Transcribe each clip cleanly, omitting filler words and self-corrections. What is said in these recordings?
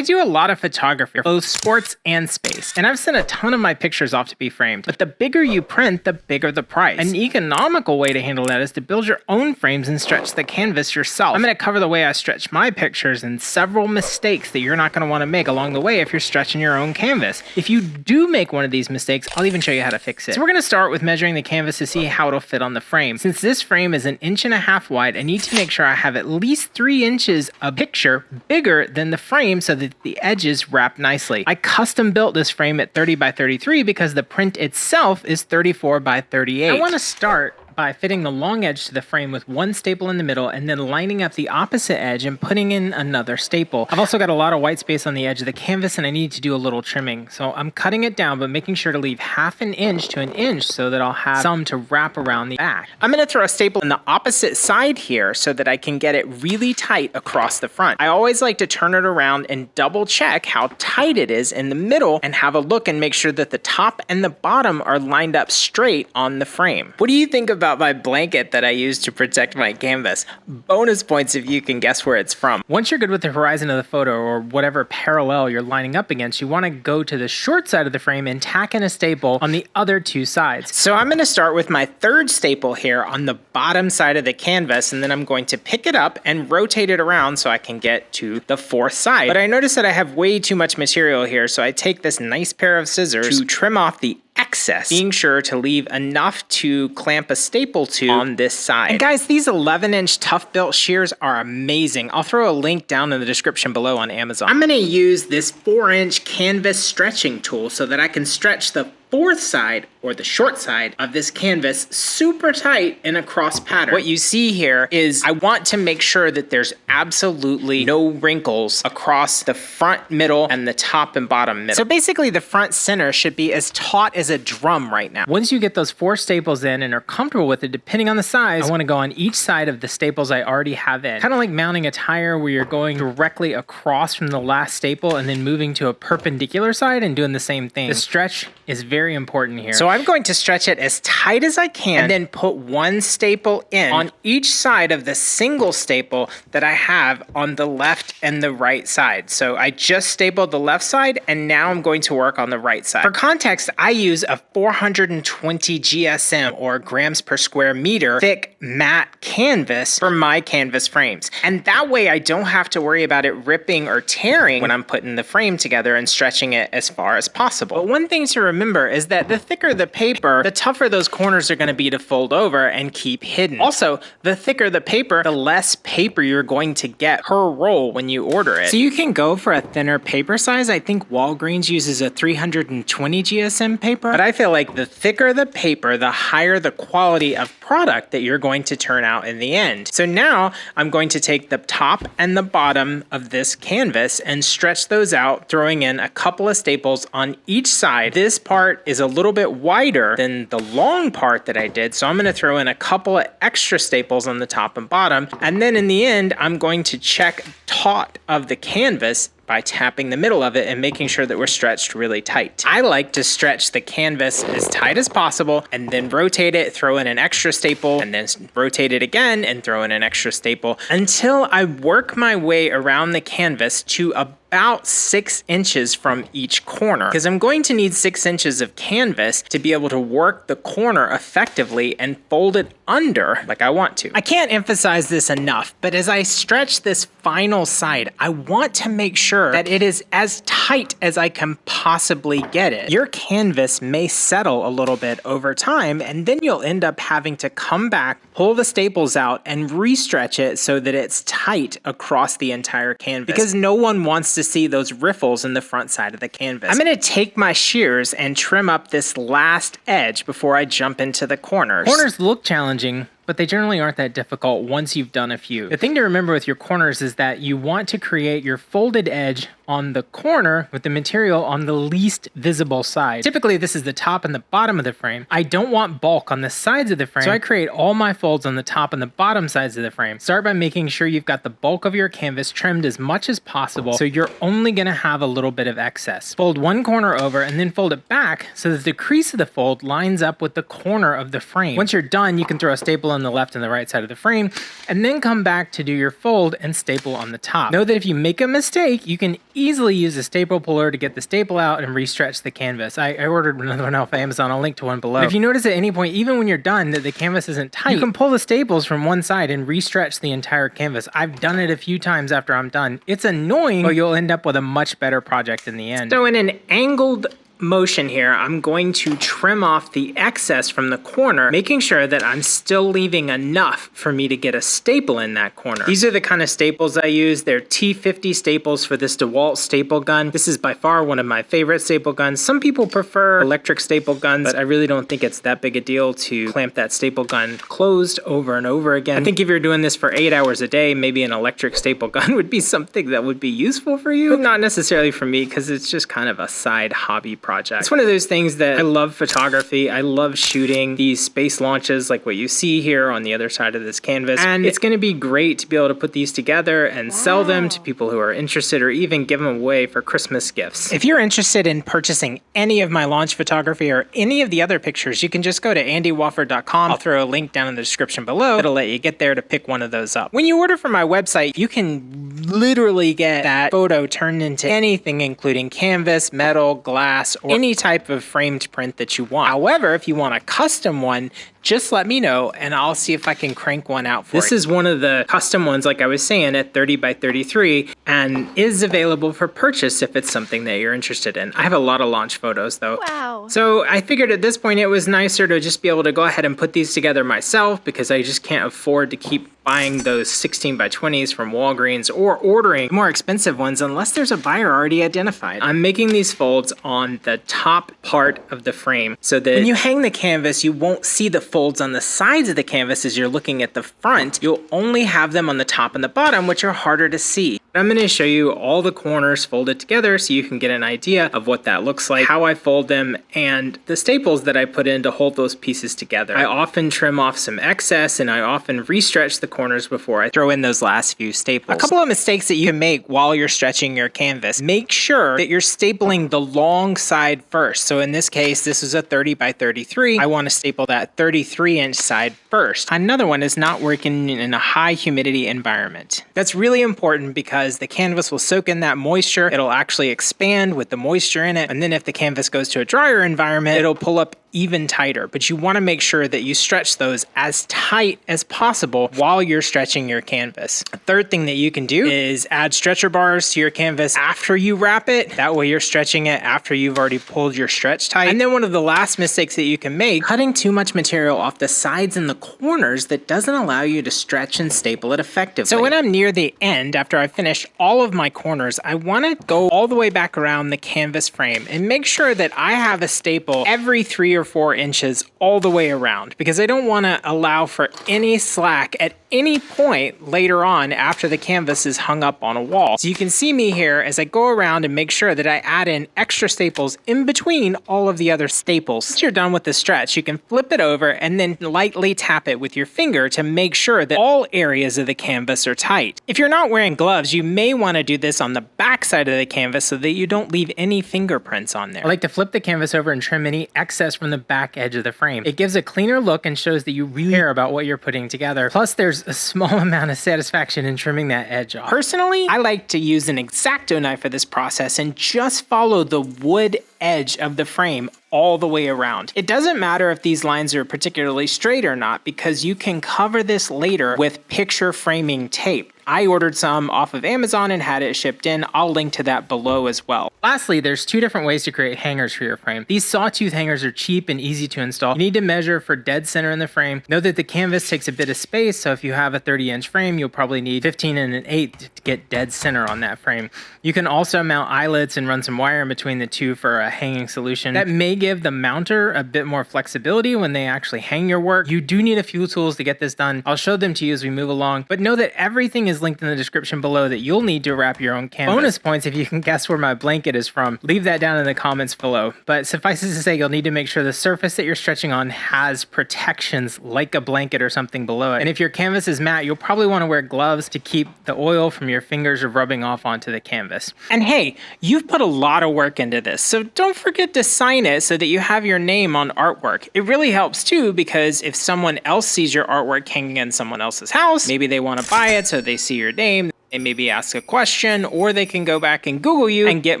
I do a lot of photography, both sports and space, and I've sent a ton of my pictures off to be framed. But the bigger you print, the bigger the price. An economical way to handle that is to build your own frames and stretch the canvas yourself. I'm going to cover the way I stretch my pictures and several mistakes that you're not going to want to make along the way if you're stretching your own canvas. If you do make one of these mistakes, I'll even show you how to fix it. So we're going to start with measuring the canvas to see how it'll fit on the frame. Since this frame is 1.5 inches wide, I need to make sure I have at least 3 inches of picture bigger than the frame so that the edges wrap nicely. I custom built this frame at 30 by 33 because the print itself is 34 by 38. I want to start by fitting the long edge to the frame with one staple in the middle and then lining up the opposite edge and putting in another staple. I've also got a lot of white space on the edge of the canvas and I need to do a little trimming. So I'm cutting it down but making sure to leave 1/2 inch to 1 inch so that I'll have some to wrap around the back. I'm going to throw a staple in the opposite side here so that I can get it really tight across the front. I always like to turn it around and double check how tight it is in the middle and have a look and make sure that the top and the bottom are lined up straight on the frame. What do you think about my blanket that I use to protect my canvas? Bonus points if you can guess where it's from. Once you're good with the horizon of the photo or whatever parallel you're lining up against, you want to go to the short side of the frame and tack in a staple on the other 2 sides. So I'm going to start with my 3rd staple here on the bottom side of the canvas, and then I'm going to pick it up and rotate it around so I can get to the 4th side. But I notice that I have way too much material here, so I take this nice pair of scissors to trim off the excess, being sure to leave enough to clamp a staple to on this side. And guys, these 11-inch tough built shears are amazing. I'll throw a link down in the description below on Amazon. I'm going to use this 4-inch canvas stretching tool so that I can stretch the 4th side or the short side of this canvas super tight in a cross pattern. What you see here is I want to make sure that there's absolutely no wrinkles across the front, middle, and the top and bottom middle. So basically the front center should be as taut as a drum right now. Once you get those 4 staples in and are comfortable with it, depending on the size, I want to go on each side of the staples I already have in. Kind of like mounting a tire where you're going directly across from the last staple and then moving to a perpendicular side and doing the same thing. The stretch is very important here. So I'm going to stretch it as tight as I can and then put 1 staple in on each side of the single staple that I have on the left and the right side. So I just stapled the left side and now I'm going to work on the right side. For context, I use a 420 GSM or grams per square meter thick matte canvas for my canvas frames. And that way I don't have to worry about it ripping or tearing when I'm putting the frame together and stretching it as far as possible. But one thing to remember is that the thicker the paper, the tougher those corners are going to be to fold over and keep hidden. Also, the thicker the paper, the less paper you're going to get per roll when you order it. So you can go for a thinner paper size. I think Walgreens uses a 320 GSM paper, but I feel like the thicker the paper, the higher the quality of product that you're going to turn out in the end. So now I'm going to take the top and the bottom of this canvas and stretch those out, throwing in a couple of staples on each side. This part is a little bit wider than the long part that I did, so I'm going to throw in a couple of extra staples on the top and bottom, and then in the end I'm going to check taut of the canvas by tapping the middle of it and making sure that we're stretched really tight. I like to stretch the canvas as tight as possible and then rotate it, throw in an extra staple, and then rotate it again and throw in an extra staple until I work my way around the canvas to about 6 inches from each corner, because I'm going to need 6 inches of canvas to be able to work the corner effectively and fold it under like I want to. I can't emphasize this enough, but as I stretch this final side, I want to make sure that it is as tight as I can possibly get it. Your canvas may settle a little bit over time, and then you'll end up having to come back, pull the staples out, and re-stretch it so that it's tight across the entire canvas, because no one wants to see those riffles in the front side of the canvas. I'm going to take my shears and trim up this last edge before I jump into the corners. Corners look challenging, but they generally aren't that difficult once you've done a few. The thing to remember with your corners is that you want to create your folded edge on the corner with the material on the least visible side. Typically, this is the top and the bottom of the frame. I don't want bulk on the sides of the frame, so I create all my folds on the top and the bottom sides of the frame. Start by making sure you've got the bulk of your canvas trimmed as much as possible, so you're only gonna have a little bit of excess. Fold one corner over and then fold it back so that the crease of the fold lines up with the corner of the frame. Once you're done, you can throw a staple in on the left and the right side of the frame, and then come back to do your fold and staple on the top. Know that if you make a mistake, you can easily use a staple puller to get the staple out and re-stretch the canvas. I ordered another one off Amazon. I'll link to one below. If you notice at any point, even when you're done, that the canvas isn't tight, you can pull the staples from one side and re-stretch the entire canvas. I've done it a few times after I'm done. It's annoying, but you'll end up with a much better project in the end. So in an angled motion here, I'm going to trim off the excess from the corner, making sure that I'm still leaving enough for me to get a staple in that corner. These are the kind of staples I use. They're T50 staples for this DeWalt staple gun. This is by far one of my favorite staple guns. Some people prefer electric staple guns, but I really don't think it's that big a deal to clamp that staple gun closed over and over again. I think if you're doing this for 8 hours a day, maybe an electric staple gun would be something that would be useful for you, but not necessarily for me because it's just kind of a side hobby project. It's one of those things that I love photography. I love shooting these space launches like what you see here on the other side of this canvas. And it's going to be great to be able to put these together and sell them to people who are interested or even give them away for Christmas gifts. If you're interested in purchasing any of my launch photography or any of the other pictures, you can just go to andywofford.com. I'll throw a link down in the description below. It'll let you get there to pick one of those up. When you order from my website, you can literally get that photo turned into anything, including canvas, metal, glass, or any type of framed print that you want. However, if you want a custom one, just let me know and I'll see if I can crank one out for you. This is one of the custom ones, like I was saying, at 30 by 33 and is available for purchase if it's something that you're interested in. I have a lot of launch photos though. Wow. So I figured at this point it was nicer to just be able to go ahead and put these together myself because I just can't afford to keep buying those 16 by 20s from Walgreens or ordering more expensive ones unless there's a buyer already identified. I'm making these folds on the top part of the frame so that when you hang the canvas, you won't see the folds on the sides of the canvas as you're looking at the front. You'll only have them on the top and the bottom, which are harder to see. I'm going to show you all the corners folded together so you can get an idea of what that looks like, how I fold them, and the staples that I put in to hold those pieces together. I often trim off some excess and I often re-stretch the corners before I throw in those last few staples. A couple of mistakes that you can make while you're stretching your canvas. Make sure that you're stapling the long side first. So in this case, this is a 30 by 33. I want to staple that 33-inch side first. Another one is not working in a high humidity environment. That's really important because the canvas will soak in that moisture. It'll actually expand with the moisture in it. And then if the canvas goes to a drier environment, it'll pull up even tighter. But you want to make sure that you stretch those as tight as possible while you're stretching your canvas. A third thing that you can do is add stretcher bars to your canvas after you wrap it. That way you're stretching it after you've already pulled your stretch tight. And then one of the last mistakes that you can make, cutting too much material off the sides and the corners that doesn't allow you to stretch and staple it effectively. So when I'm near the end, after I finish all of my corners, I want to go all the way back around the canvas frame and make sure that I have a staple every 3 or 4 inches all the way around, because I don't want to allow for any slack at any point later on after the canvas is hung up on a wall. So you can see me here as I go around and make sure that I add in extra staples in between all of the other staples. Once you're done with the stretch, you can flip it over and then lightly tap it with your finger to make sure that all areas of the canvas are tight. If you're not wearing gloves, you may want to do this on the back side of the canvas so that you don't leave any fingerprints on there. I like to flip the canvas over and trim any excess from the back edge of the frame. It gives a cleaner look and shows that you really care about what you're putting together. Plus, there's a small amount of satisfaction in trimming that edge off. Personally, I like to use an X-Acto knife for this process and just follow the wood edge of the frame all the way around. It doesn't matter if these lines are particularly straight or not, because you can cover this later with picture framing tape. I ordered some off of Amazon and had it shipped in. I'll link to that below as well. Lastly, there's 2 different ways to create hangers for your frame. These sawtooth hangers are cheap and easy to install. You need to measure for dead center in the frame. Know that the canvas takes a bit of space, so if you have a 30-inch frame, you'll probably need 15 and an 8 to get dead center on that frame. You can also mount eyelets and run some wire in between the two for a hanging solution. That may give the mounter a bit more flexibility when they actually hang your work. You do need a few tools to get this done. I'll show them to you as we move along, but know that everything is is linked in the description below that you'll need to wrap your own canvas. Bonus points if you can guess where my blanket is from. Leave that down in the comments below. But suffice it to say, you'll need to make sure the surface that you're stretching on has protections like a blanket or something below it. And if your canvas is matte, you'll probably want to wear gloves to keep the oil from your fingers rubbing off onto the canvas. And hey, you've put a lot of work into this, so don't forget to sign it so that you have your name on artwork. It really helps too, because if someone else sees your artwork hanging in someone else's house, maybe they want to buy it so they see your name, they maybe ask a question, or they can go back and Google you and get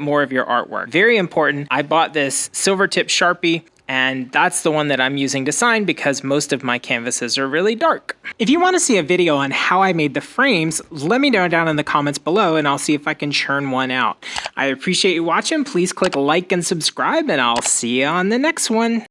more of your artwork. Very important. I bought this silver tip Sharpie, and that's the one that I'm using to sign because most of my canvases are really dark. If you want to see a video on how I made the frames, let me know down in the comments below and I'll see if I can churn one out. I appreciate you watching. Please click like and subscribe, and I'll see you on the next one.